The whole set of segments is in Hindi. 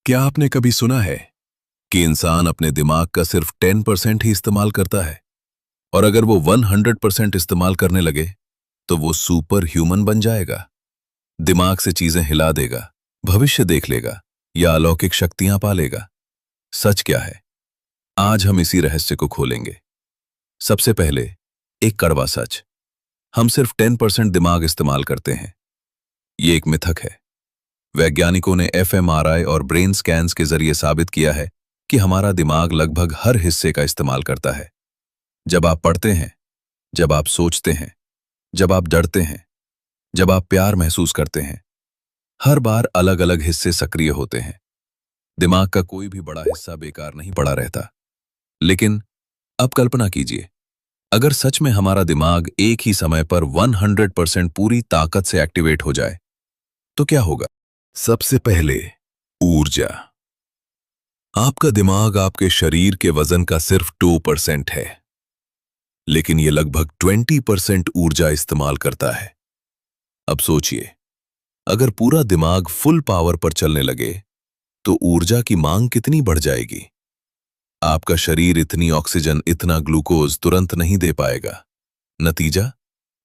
क्या आपने कभी सुना है कि इंसान अपने दिमाग का सिर्फ 10% ही इस्तेमाल करता है और अगर वो 100% इस्तेमाल करने लगे तो वो सुपर ह्यूमन बन जाएगा, दिमाग से चीजें हिला देगा, भविष्य देख लेगा या अलौकिक शक्तियां पालेगा। सच क्या है? आज हम इसी रहस्य को खोलेंगे। सबसे पहले एक कड़वा सच, हम सिर्फ 10% दिमाग इस्तेमाल करते हैं। ये एक मिथक है। वैज्ञानिकों ने एफएमआरआई और ब्रेन स्कैन्स के जरिए साबित किया है कि हमारा दिमाग लगभग हर हिस्से का इस्तेमाल करता है। जब आप पढ़ते हैं, जब आप सोचते हैं, जब आप डरते हैं, जब आप प्यार महसूस करते हैं, हर बार अलग अलग हिस्से सक्रिय होते हैं। दिमाग का कोई भी बड़ा हिस्सा बेकार नहीं पड़ा रहता। लेकिन अब कल्पना कीजिए, अगर सच में हमारा दिमाग एक ही समय पर 100% पूरी ताकत से एक्टिवेट हो जाए तो क्या होगा? सबसे पहले ऊर्जा। आपका दिमाग आपके शरीर के वजन का सिर्फ 2% है, लेकिन यह लगभग 20% ऊर्जा इस्तेमाल करता है। अब सोचिए, अगर पूरा दिमाग फुल पावर पर चलने लगे तो ऊर्जा की मांग कितनी बढ़ जाएगी। आपका शरीर इतनी ऑक्सीजन, इतना ग्लूकोज तुरंत नहीं दे पाएगा। नतीजा,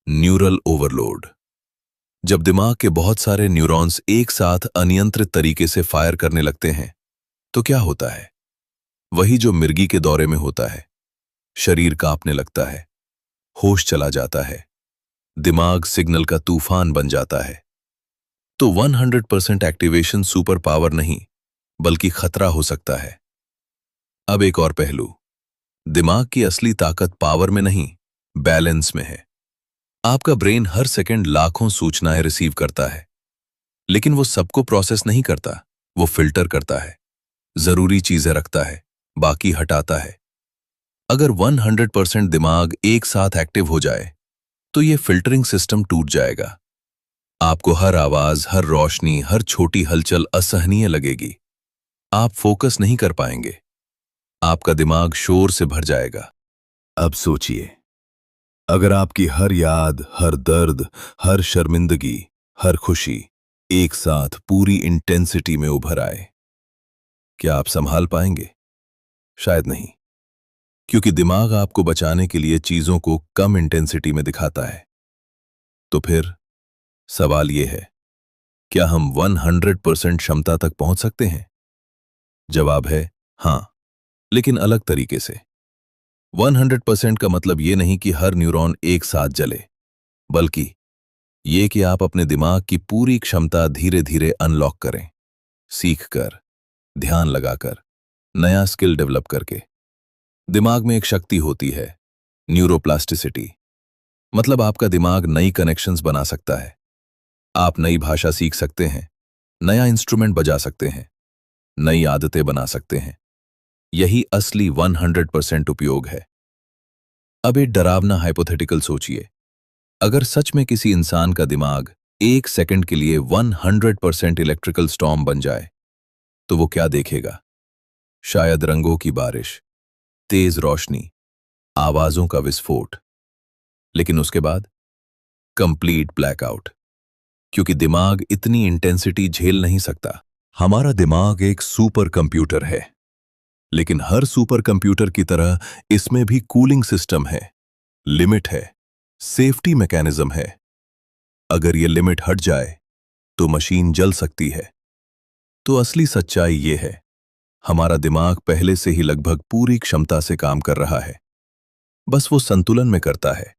न्यूरल ओवरलोड। जब दिमाग के बहुत सारे न्यूरॉन्स एक साथ अनियंत्रित तरीके से फायर करने लगते हैं तो क्या होता है? वही जो मिर्गी के दौरे में होता है। शरीर कांपने लगता है, होश चला जाता है, दिमाग सिग्नल का तूफान बन जाता है। तो 100% एक्टिवेशन सुपर पावर नहीं बल्कि खतरा हो सकता है। अब एक और पहलू, दिमाग की असली ताकत पावर में नहीं, बैलेंस में है। आपका ब्रेन हर सेकंड लाखों सूचनाएं रिसीव करता है, लेकिन वो सबको प्रोसेस नहीं करता। वो फिल्टर करता है, जरूरी चीजें रखता है, बाकी हटाता है। अगर 100% दिमाग एक साथ एक्टिव हो जाए तो ये फिल्टरिंग सिस्टम टूट जाएगा। आपको हर आवाज, हर रोशनी, हर छोटी हलचल असहनीय लगेगी। आप फोकस नहीं कर पाएंगे। आपका दिमाग शोर से भर जाएगा। अब सोचिए, अगर आपकी हर याद, हर दर्द, हर शर्मिंदगी, हर खुशी एक साथ पूरी इंटेंसिटी में उभर आए, क्या आप संभाल पाएंगे? शायद नहीं, क्योंकि दिमाग आपको बचाने के लिए चीजों को कम इंटेंसिटी में दिखाता है। तो फिर सवाल यह है, क्या हम 100% क्षमता तक पहुंच सकते हैं? जवाब है हां, लेकिन अलग तरीके से। 100% का मतलब यह नहीं कि हर न्यूरॉन एक साथ जले, बल्कि यह कि आप अपने दिमाग की पूरी क्षमता धीरे धीरे अनलॉक करें, सीखकर, ध्यान लगाकर, नया स्किल डेवलप करके। दिमाग में एक शक्ति होती है, न्यूरोप्लास्टिसिटी। मतलब आपका दिमाग नई कनेक्शंस बना सकता है। आप नई भाषा सीख सकते हैं, नया इंस्ट्रूमेंट बजा सकते हैं, नई आदतें बना सकते हैं। यही असली 100% उपयोग है। अब एक डरावना हाइपोथेटिकल सोचिए, अगर सच में किसी इंसान का दिमाग एक सेकंड के लिए 100% इलेक्ट्रिकल स्टॉर्म बन जाए तो वो क्या देखेगा? शायद रंगों की बारिश, तेज रोशनी, आवाजों का विस्फोट। लेकिन उसके बाद कंप्लीट ब्लैकआउट, क्योंकि दिमाग इतनी इंटेंसिटी झेल नहीं सकता। हमारा दिमाग एक सुपर कंप्यूटर है, लेकिन हर सुपर कंप्यूटर की तरह इसमें भी कूलिंग सिस्टम है, लिमिट है, सेफ्टी मैकेनिज्म है। अगर ये लिमिट हट जाए तो मशीन जल सकती है। तो असली सच्चाई ये है, हमारा दिमाग पहले से ही लगभग पूरी क्षमता से काम कर रहा है, बस वो संतुलन में करता है,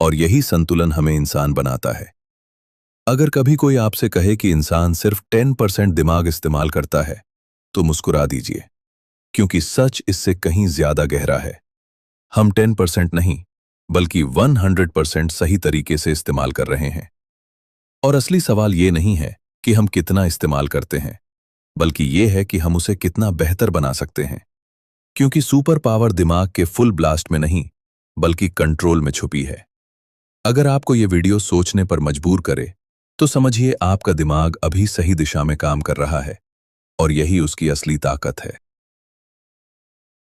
और यही संतुलन हमें इंसान बनाता है। अगर कभी कोई आपसे कहे कि इंसान सिर्फ 10% दिमाग इस्तेमाल करता है तो मुस्कुरा दीजिए, क्योंकि सच इससे कहीं ज्यादा गहरा है। हम 10% नहीं बल्कि 100% सही तरीके से इस्तेमाल कर रहे हैं। और असली सवाल ये नहीं है कि हम कितना इस्तेमाल करते हैं, बल्कि ये है कि हम उसे कितना बेहतर बना सकते हैं। क्योंकि सुपर पावर दिमाग के फुल ब्लास्ट में नहीं बल्कि कंट्रोल में छुपी है। अगर आपको ये वीडियो सोचने पर मजबूर करे तो समझिए आपका दिमाग अभी सही दिशा में काम कर रहा है, और यही उसकी असली ताकत है।